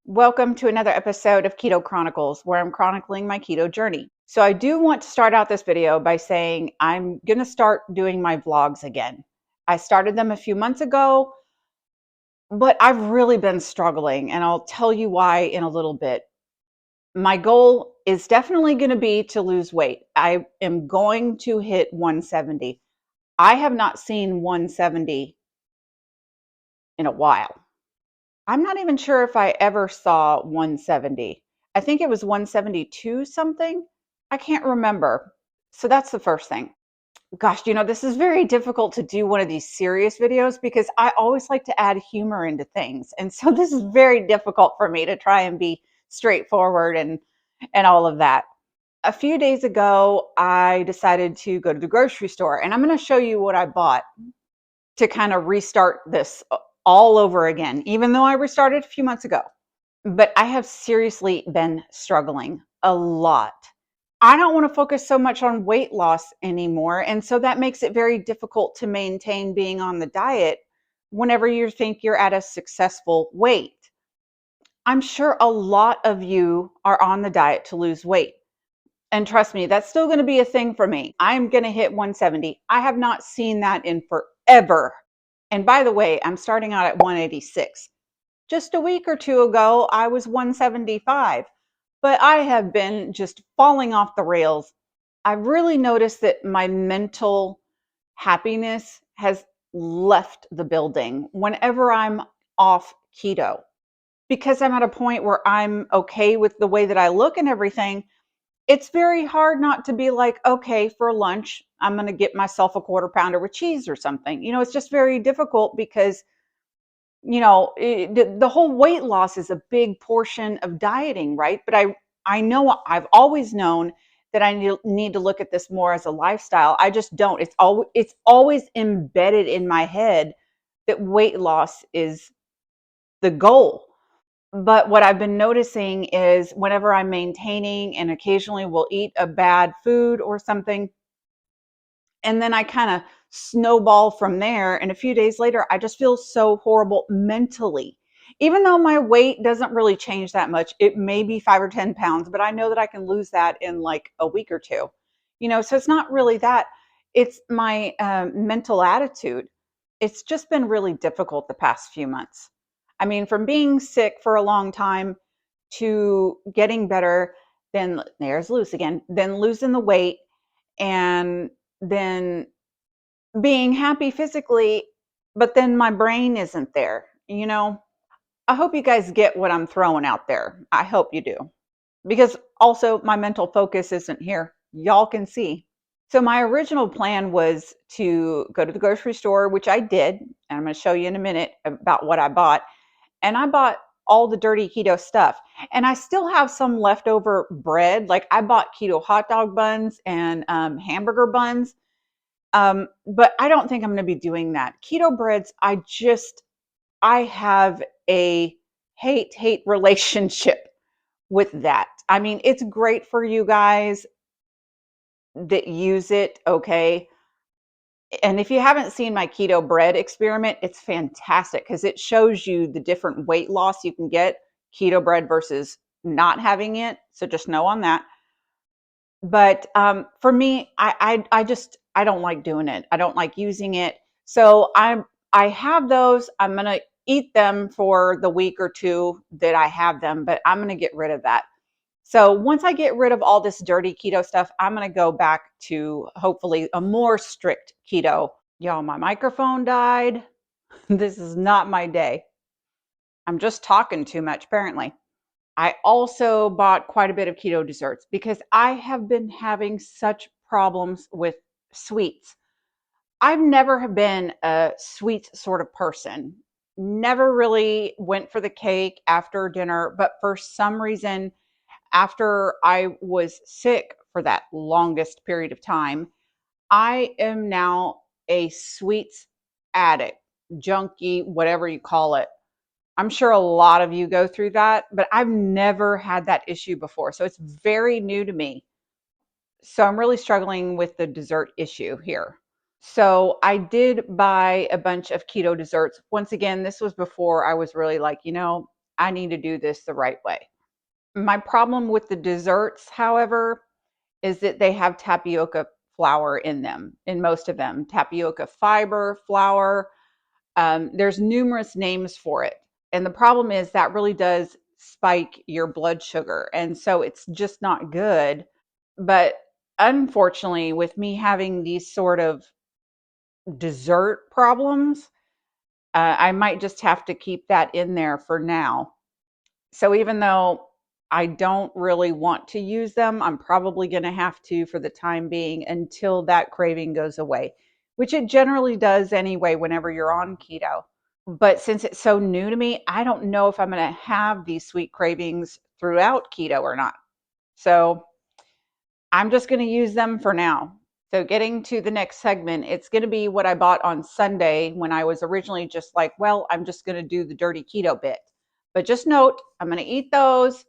Welcome to another episode of Keto Chronicles, where I'm chronicling my keto journey. So, I do want to start out this video by saying I'm going to start doing my vlogs again. I started them a few months ago, but I've really been struggling, and I'll tell you why in a little bit. My goal is definitely going to be to lose weight. I am going to hit 170. I have not seen 170 in a while. I'm not even sure if I ever saw 170. I think it was 172 something. I can't remember. So that's the first thing. Gosh, this is very difficult to do one of these serious videos because I always like to add humor into things. And so this is very difficult for me to try and be straightforward and all of that. A few days ago, I decided to go to the grocery store, and I'm going to show you what I bought to kind of restart this all over again, even though I restarted a few months ago. But I have seriously been struggling a lot. I don't want to focus so much on weight loss anymore. And so that makes it very difficult to maintain being on the diet whenever you think you're at a successful weight. I'm sure a lot of you are on the diet to lose weight. And trust me, that's still going to be a thing for me. I'm going to hit 170. I have not seen that in forever. And by the way, I'm starting out at 186. Just a week or two ago, I was 175, but I have been just falling off the rails. I've really noticed that my mental happiness has left the building whenever I'm off keto because I'm at a point where I'm okay with the way that I look and everything. It's very hard not to be like, okay, for lunch, I'm going to get myself a quarter pounder with cheese or something. It's just very difficult because the whole weight loss is a big portion of dieting, right? But I know I've always known that I need to look at this more as a lifestyle. I just don't. It's always embedded in my head that weight loss is the goal. But what I've been noticing is whenever I'm maintaining and occasionally will eat a bad food or something, and then I kind of snowball from there. And a few days later, I just feel so horrible mentally. Even though my weight doesn't really change that much, it may be 5 or 10 pounds, but I know that I can lose that in like a week or two. So it's not really that. It's my mental attitude. It's just been really difficult the past few months. I mean, from being sick for a long time to getting better, then there's loose again, then losing the weight, and then being happy physically, but then my brain isn't there. I hope you guys get what I'm throwing out there. I hope you do. Because also my mental focus isn't here. Y'all can see. So my original plan was to go to the grocery store, which I did, and I'm going to show you in a minute about what I bought. And I bought all the dirty keto stuff. And I still have some leftover bread. Like I bought keto hot dog buns and hamburger buns. But I don't think I'm going to be doing that. Keto breads, I have a hate relationship with that. I mean, it's great for you guys that use it, okay? And if you haven't seen my keto bread experiment, it's fantastic because it shows you the different weight loss you can get keto bread versus not having it. So just know on that. But for me, I don't like doing it. I don't like using it. So I have those. I'm gonna eat them for the week or two that I have them, but I'm gonna get rid of that. So once I get rid of all this dirty keto stuff, I'm gonna go back to hopefully a more strict keto. Y'all, my microphone died. This is not my day. I'm just talking too much, apparently. I also bought quite a bit of keto desserts because I have been having such problems with sweets. I've never been a sweet sort of person. Never really went for the cake after dinner, but for some reason, after I was sick for that longest period of time, I am now a sweets addict, junkie, whatever you call it. I'm sure a lot of you go through that, but I've never had that issue before. So it's very new to me. So I'm really struggling with the dessert issue here. So I did buy a bunch of keto desserts. Once again, this was before I was really like, I need to do this the right way. My problem with the desserts, however, is that they have tapioca flour in them, in most of them. Tapioca fiber, flour. There's numerous names for it. And the problem is that really does spike your blood sugar. And so it's just not good. But unfortunately, with me having these sort of dessert problems, I might just have to keep that in there for now. So even though I don't really want to use them, I'm probably going to have to for the time being until that craving goes away, which it generally does anyway whenever you're on keto. But since it's so new to me, I don't know if I'm going to have these sweet cravings throughout keto or not. So I'm just going to use them for now. So getting to the next segment, it's going to be what I bought on Sunday when I was originally just like, well, I'm just going to do the dirty keto bit. But just note, I'm going to eat those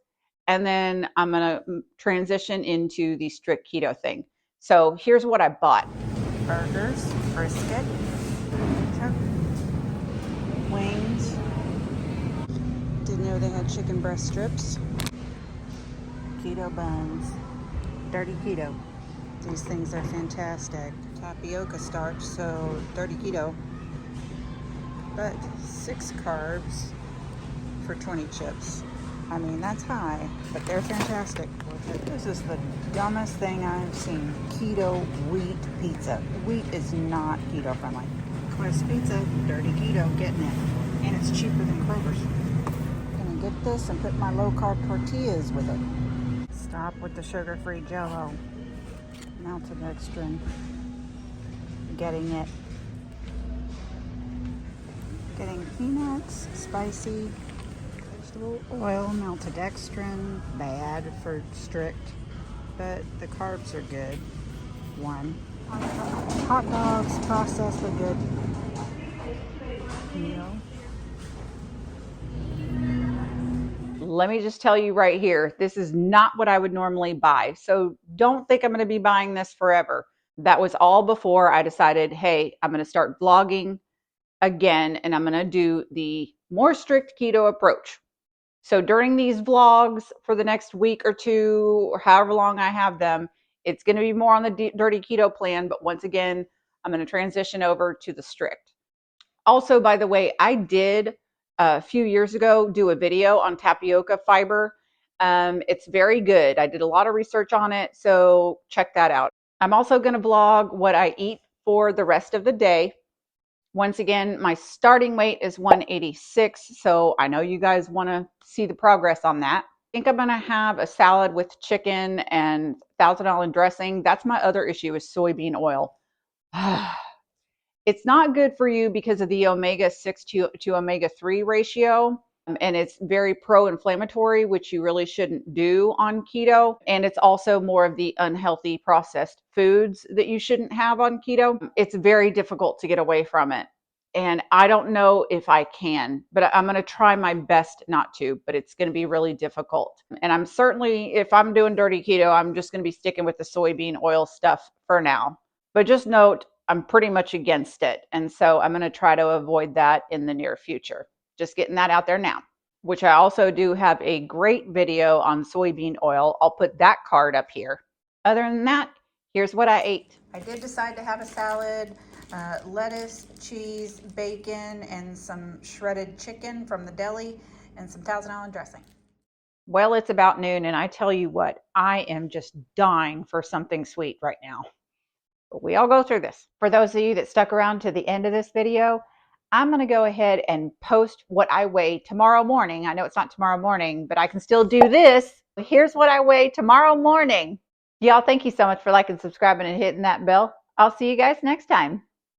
and then I'm going to transition into the strict keto thing. So here's what I bought. Burgers, brisket, wings. Didn't know they had chicken breast strips. Keto buns. Dirty keto. These things are fantastic. Tapioca starch, so dirty keto. But 6 carbs for 20 chips. I mean, that's high, but they're fantastic. This is the dumbest thing I've seen. Keto wheat pizza. Wheat is not keto friendly. Quest Pizza, dirty keto, getting it. And it's cheaper than Kroger's. Gonna get this and put my low carb tortillas with it. Stop with the sugar-free Jell-O. Maltodextrin. Getting it. Getting peanuts, spicy, vegetable oil, maltodextrin, bad for strict, but the carbs are good. 1. Hot dogs, processed, are good. Let me just tell you right here, this is not what I would normally buy. So don't think I'm going to be buying this forever. That was all before I decided, hey, I'm going to start vlogging again, and I'm going to do the more strict keto approach. So during these vlogs for the next week or 2, or however long I have them, it's going to be more on the dirty keto plan. But once again, I'm going to transition over to the strict. Also, by the way, I did a few years ago do a video on tapioca fiber. It's very good. I did a lot of research on it, so check that out. I'm also going to vlog what I eat for the rest of the day. Once again, my starting weight is 186, so I know you guys want to see the progress on that. I think I'm going to have a salad with chicken and Thousand Island dressing. That's my other issue is soybean oil. It's not good for you because of the omega-6 to omega-3 ratio. And it's very pro-inflammatory, which you really shouldn't do on keto. And it's also more of the unhealthy processed foods that you shouldn't have on keto. It's very difficult to get away from it. And I don't know if I can, but I'm going to try my best not to, but it's going to be really difficult. And I'm certainly, if I'm doing dirty keto, I'm just going to be sticking with the soybean oil stuff for now. But just note, I'm pretty much against it. And so I'm going to try to avoid that in the near future. Just getting that out there now, which I also do have a great video on soybean oil. I'll put that card up here. Other than that, here's what I ate. I did decide to have a salad, lettuce, cheese, bacon, and some shredded chicken from the deli, and some Thousand Island dressing. Well, it's about noon, and I tell you what, I am just dying for something sweet right now. But we all go through this. For those of you that stuck around to the end of this video, I'm going to go ahead and post what I weigh tomorrow morning. I know it's not tomorrow morning, but I can still do this. Here's what I weigh tomorrow morning. Y'all, thank you so much for liking, subscribing, and hitting that bell. I'll see you guys next time.